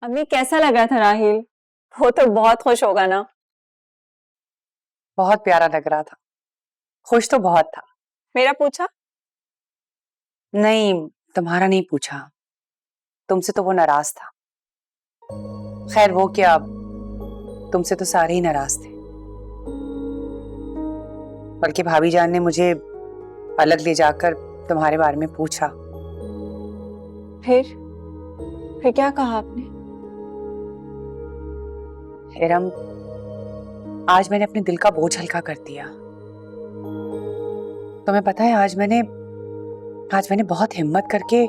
अम्मी कैसा लगा था राहिल? वो तो बहुत खुश होगा ना। बहुत प्यारा लग रहा था। खुश तो बहुत था। मेरा पूछा? नहीं, तुम्हारा नहीं पूछा। तुमसे तो वो नाराज था। खैर वो क्या, तुमसे तो सारे ही नाराज थे। बल्कि भाभी जान ने मुझे अलग ले जाकर तुम्हारे बारे में पूछा। फिर क्या कहा आपने? इरम, आज मैंने अपने दिल का बोझ हल्का कर दिया। तुम्हें पता है, आज मैंने बहुत हिम्मत करके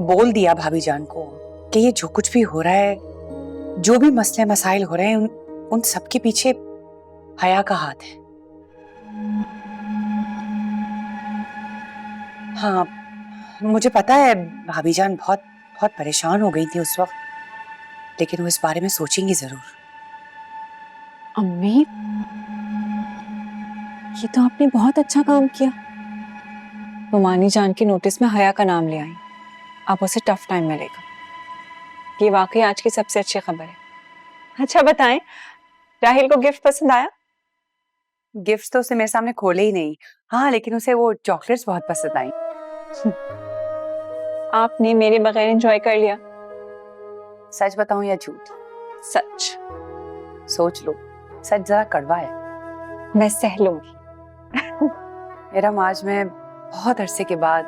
बोल दिया भाभी जान को कि ये जो कुछ भी हो रहा है, जो भी मसले मसाइल हो रहे हैं, उन सब के पीछे हया का हाथ है। हाँ, मुझे पता है भाभी जान बहुत बहुत परेशान हो गई थी उस वक्त, लेकिन वो इस बारे में सोचेंगी जरूर। अम्मी, ये तो आपने बहुत अच्छा काम किया। रुमानी जान के नोटिस में हया का नाम ले आई। अब उसे टफ टाइम मिलेगा। ये वाकई आज की सबसे अच्छी खबर है। अच्छा बताएं, राहिल को गिफ्ट पसंद आया? गिफ्ट तो उसे मेरे सामने खोले ही नहीं। हाँ, लेकिन उसे वो चॉकलेट्स बहुत पसंद आई। आपने मेरे बगैर एंजॉय कर लिया। सच बताऊं या झूठ? सच। सोच लो, सच जरा कड़वा है। मैं सह लूंगी। इरम, आज मैं बहुत अरसे के बाद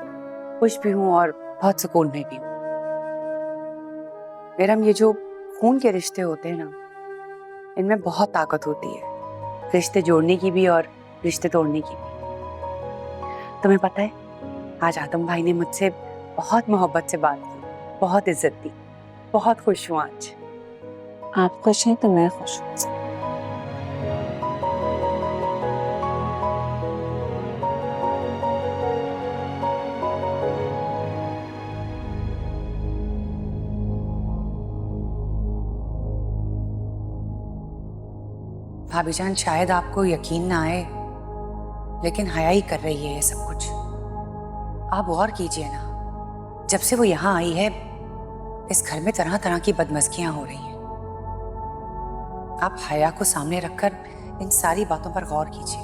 खुश भी हूँ और बहुत सुकून में भी हूँ। इरम, ये जो खून के रिश्ते होते हैं ना, इनमें बहुत ताकत होती है, रिश्ते जोड़ने की भी और रिश्ते तोड़ने की भी। तुम्हें पता है, आज आदम भाई ने मुझसे बहुत मोहब्बत से बात की, बहुत इज्जत दी। बहुत खुश हूँ आज। आप खुश हैं तो मैं खुश हूँ। भाभी जान, शायद आपको यकीन ना आए, लेकिन हया ही कर रही है ये सब कुछ। आप गौर कीजिए ना, जब से वो यहाँ आई है, इस घर में तरह तरह की बदमज़गियां हो रही हैं। आप हया को सामने रखकर इन सारी बातों पर गौर कीजिए।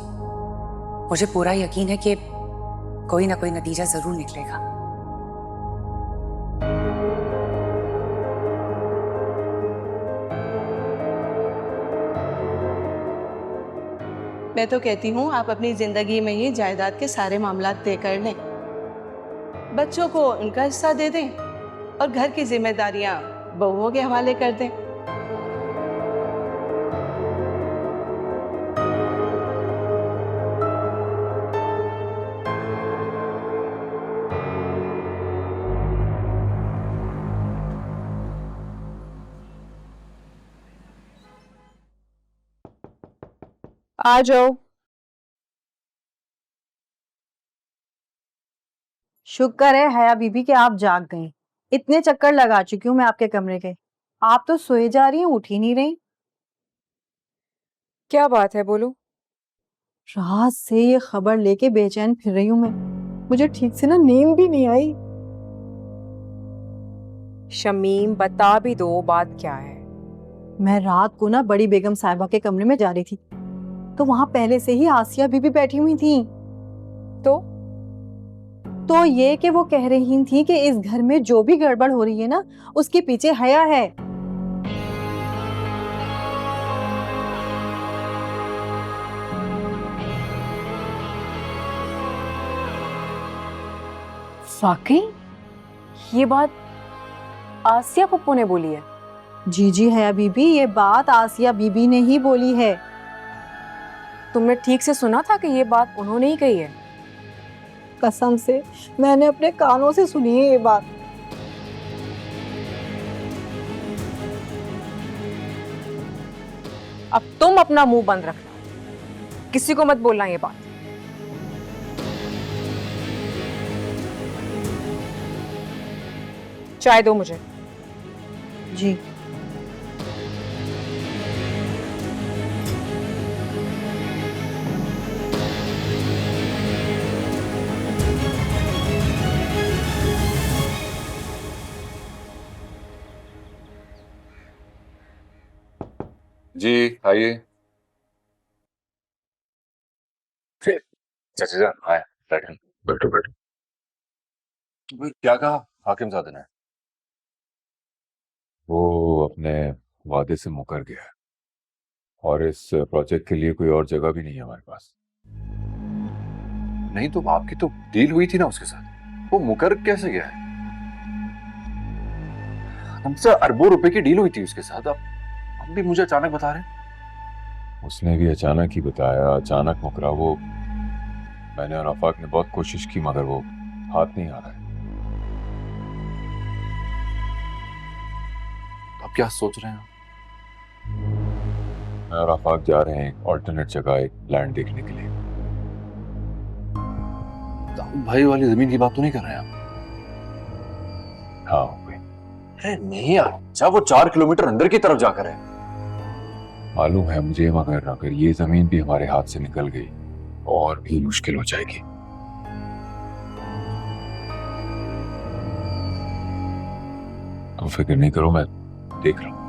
मुझे पूरा यकीन है कि कोई ना कोई नतीजा जरूर निकलेगा। मैं तो कहती हूँ आप अपनी जिंदगी में ही जायदाद के सारे मामलात तय कर लें, बच्चों को उनका हिस्सा दे दें और घर की जिम्मेदारियां बहुओं के हवाले कर दें। आ जाओ। शुक्र है हया बीबी के आप जाग गई। इतने चक्कर लगा चुकी हूँ मैं आपके कमरे के। आप तो सोए जा रही हैं, उठ ही नहीं रही। क्या बात है, बोलो। रात से ये खबर लेके बेचैन फिर रही हूँ मैं। मुझे ठीक से ना नींद भी नहीं आई। शमीम, बता भी दो बात क्या है। मैं रात को ना बड़ी बेगम साहिबा के कमरे में जा रही थी, तो वहां पहले से ही आसिया बीबी बैठी हुई थी। तो ये कि वो कह रही थी कि इस घर में जो भी गड़बड़ हो रही है ना, उसके पीछे हया है। वाकई ये बात आसिया पप्पू ने बोली है? जी जी हया बीबी, ये बात आसिया बीबी ने ही बोली है। तुमने ठीक से सुना था कि ये बात उन्होंने ही कही है? कसम से मैंने अपने कानों से सुनी है ये बात। अब तुम अपना मुंह बंद रखना, किसी को मत बोलना ये बात। चाय दो मुझे। जी। जी आइए। चाचा जान आए, बैठो बैठो बैठो। भाई, क्या कहा हाकिम साहब ने? वो अपने वादे से मुकर गया है और इस प्रोजेक्ट के लिए कोई और जगह भी नहीं है हमारे पास। नहीं तो आपकी तो डील हुई थी ना उसके साथ, वो मुकर कैसे गया है? हमसे अरबों रुपए की डील हुई थी उसके साथ, अब भी मुझे अचानक बता रहे हैं। उसने भी अचानक ही बताया, अचानक मुकरा वो। मैंने और आफाक ने बहुत कोशिश की मगर वो हाथ नहीं आ रहा है। अब क्या सोच रहे हैं? मैं और आफाक जा रहे हैं एक ऑल्टरनेट जगह, एक लैंड देखने के लिए। दाऊद भाई वाली जमीन की बात तो नहीं कर रहे हैं आप? हाँ भाई। अरे नहीं यार, अच्छा वो 4 किलोमीटर अंदर की तरफ जाकर है। मालूम है मुझे, मगर अगर ये जमीन भी हमारे हाथ से निकल गई और भी मुश्किल हो जाएगी। तुम फिक्र नहीं करो, मैं देख रहा हूं।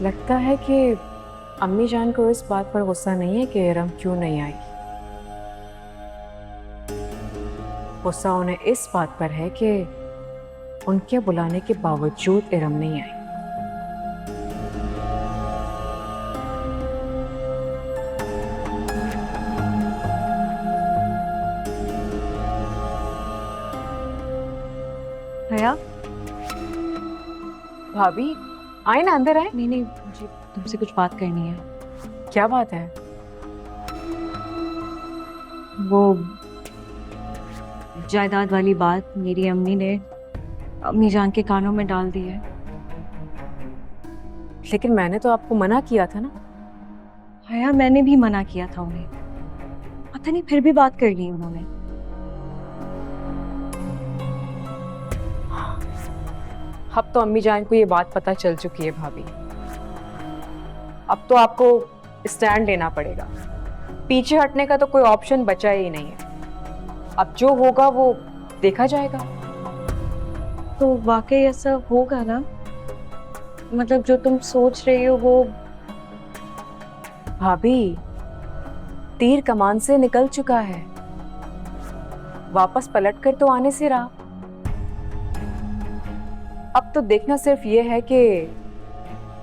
लगता है कि अम्मी जान को इस बात पर गुस्सा नहीं है कि इरम क्यों नहीं आई। गुस्सा उन्हें इस बात पर है कि उनके बुलाने के बावजूद इरम नहीं आई। हया, भाभी आए ना, अंदर आए। नहीं नहीं, मुझे तुमसे कुछ बात करनी है। क्या बात है? वो जायदाद वाली बात मेरी अम्मी ने अम्मी जान के कानों में डाल दी है। लेकिन मैंने तो आपको मना किया था ना। हया, मैंने भी मना किया था उन्हें, पता नहीं फिर भी बात कर ली उन्होंने। अब तो अम्मी जान को ये बात पता चल चुकी है भाभी। अब तो आपको स्टैंड लेना पड़ेगा, पीछे हटने का तो कोई ऑप्शन बचा ही नहीं है। अब जो होगा वो देखा जाएगा। तो वाकई ऐसा होगा ना? मतलब जो तुम सोच रही हो वो? भाभी, तीर कमान से निकल चुका है, वापस पलट कर तो आने से रहा। अब तो देखना सिर्फ ये है कि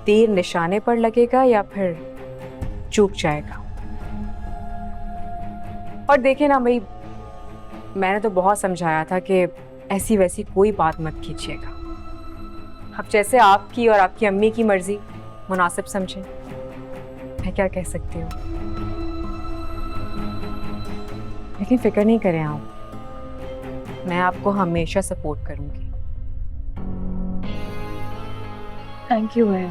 तीर निशाने पर लगेगा या फिर चूक जाएगा। और देखे ना भाई, मैंने तो बहुत समझाया था कि ऐसी वैसी कोई बात मत कीजिएगा। अब जैसे आपकी और आपकी अम्मी की मर्जी मुनासिब समझे, मैं क्या कह सकती हूँ। लेकिन फिक्र नहीं करें आप, मैं आपको हमेशा सपोर्ट करूंगी। थैंक यू है।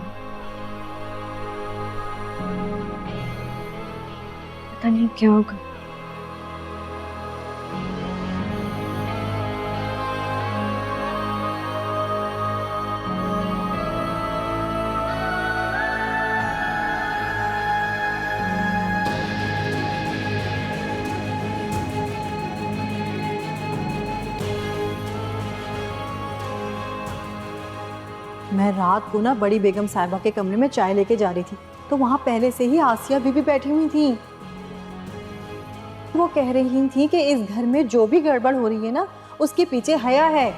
पता नहीं क्या होगा। मैं रात को ना बड़ी बेगम साहिबा के कमरे में चाय लेके जा रही थी, तो वहां पहले से ही आसिया बीबी बैठी हुई थी। वो कह रही थी कि इस घर में जो भी गड़बड़ हो रही है ना, उसके पीछे हया है।